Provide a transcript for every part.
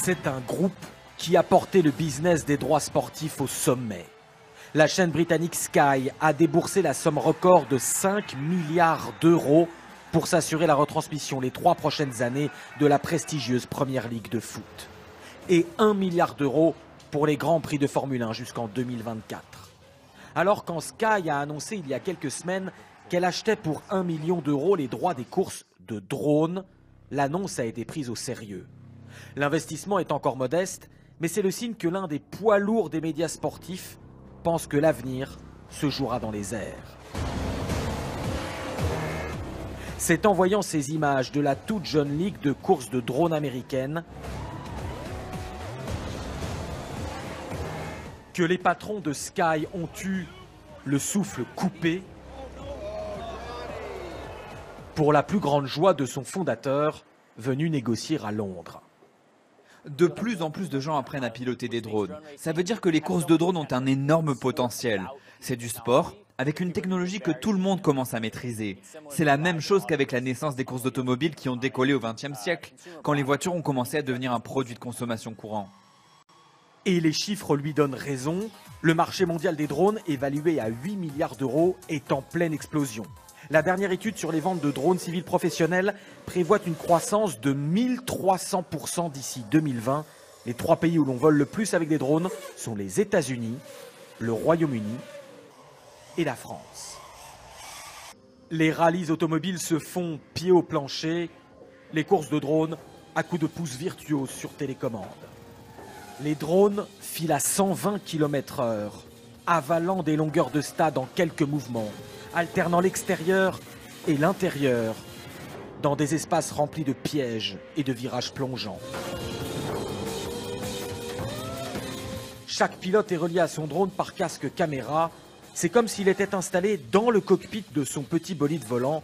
C'est un groupe qui a porté le business des droits sportifs au sommet. La chaîne britannique Sky a déboursé la somme record de 5 milliards d'euros pour s'assurer la retransmission les 3 prochaines années de la prestigieuse Première Ligue de foot. Et 1 milliard d'euros pour les grands prix de Formule 1 jusqu'en 2024. Alors quand Sky a annoncé il y a quelques semaines qu'elle achetait pour 1 million d'euros les droits des courses de drones, l'annonce a été prise au sérieux. L'investissement est encore modeste, mais c'est le signe que l'un des poids lourds des médias sportifs pense que l'avenir se jouera dans les airs. C'est en voyant ces images de la toute jeune ligue de course de drones américaine que les patrons de Sky ont eu le souffle coupé pour la plus grande joie de son fondateur venu négocier à Londres. De plus en plus de gens apprennent à piloter des drones. Ça veut dire que les courses de drones ont un énorme potentiel. C'est du sport, avec une technologie que tout le monde commence à maîtriser. C'est la même chose qu'avec la naissance des courses d'automobiles qui ont décollé au XXe siècle, quand les voitures ont commencé à devenir un produit de consommation courant. Et les chiffres lui donnent raison. Le marché mondial des drones, évalué à 8 milliards d'euros, est en pleine explosion. La dernière étude sur les ventes de drones civils professionnels prévoit une croissance de 1300% d'ici 2020. Les 3 pays où l'on vole le plus avec des drones sont les États-Unis, le Royaume-Uni et la France. Les rallyes automobiles se font pied au plancher, les courses de drones à coups de pouces virtuoses sur télécommande. Les drones filent à 120 km/h, avalant des longueurs de stade en quelques mouvements, alternant l'extérieur et l'intérieur dans des espaces remplis de pièges et de virages plongeants. Chaque pilote est relié à son drone par casque caméra. C'est comme s'il était installé dans le cockpit de son petit bolide volant,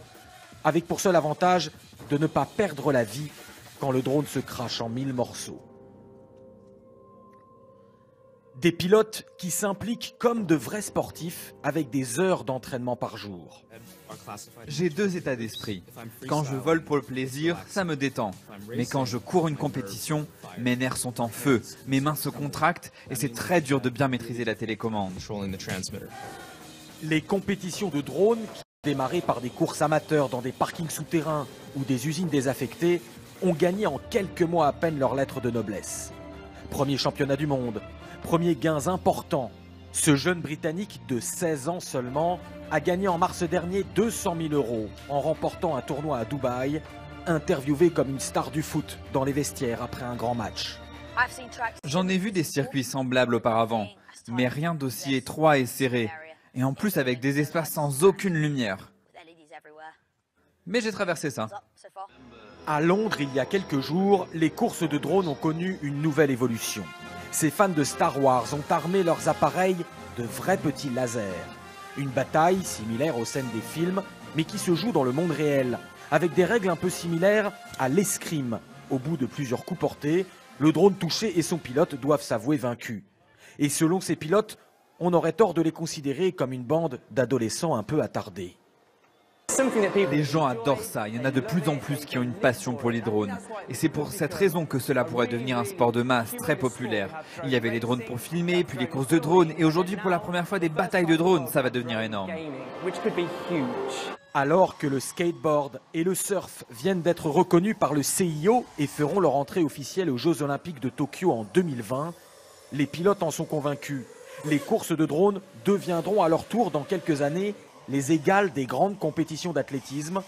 avec pour seul avantage de ne pas perdre la vie quand le drone se crache en 1000 morceaux. Des pilotes qui s'impliquent comme de vrais sportifs avec des heures d'entraînement par jour. J'ai 2 états d'esprit. Quand je vole pour le plaisir, ça me détend. Mais quand je cours une compétition, mes nerfs sont en feu, mes mains se contractent et c'est très dur de bien maîtriser la télécommande. Les compétitions de drones, qui ont démarré par des courses amateurs dans des parkings souterrains ou des usines désaffectées, ont gagné en quelques mois à peine leur lettre de noblesse. Premier championnat du monde, premiers gains importants. Ce jeune Britannique de 16 ans seulement a gagné en mars dernier 200 000 € en remportant un tournoi à Dubaï, interviewé comme une star du foot dans les vestiaires après un grand match. J'en ai vu des circuits semblables auparavant, mais rien d'aussi étroit et serré. Et en plus avec des espaces sans aucune lumière. Mais j'ai traversé ça. À Londres, il y a quelques jours, les courses de drones ont connu une nouvelle évolution. Ces fans de Star Wars ont armé leurs appareils de vrais petits lasers. Une bataille similaire aux scènes des films, mais qui se joue dans le monde réel, avec des règles un peu similaires à l'escrime. Au bout de plusieurs coups portés, le drone touché et son pilote doivent s'avouer vaincus. Et selon ces pilotes, on aurait tort de les considérer comme une bande d'adolescents un peu attardés. Les gens adorent ça, il y en a de plus en plus qui ont une passion pour les drones. Et c'est pour cette raison que cela pourrait devenir un sport de masse très populaire. Il y avait les drones pour filmer, puis les courses de drones, et aujourd'hui pour la première fois des batailles de drones, ça va devenir énorme. Alors que le skateboard et le surf viennent d'être reconnus par le CIO et feront leur entrée officielle aux Jeux Olympiques de Tokyo en 2020, les pilotes en sont convaincus. Les courses de drones deviendront à leur tour dans quelques années les égales des grandes compétitions d'athlétisme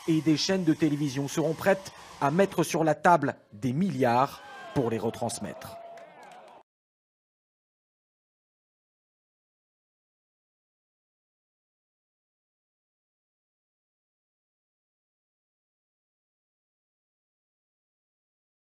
et des chaînes de télévision seront prêtes à mettre sur la table des milliards pour les retransmettre.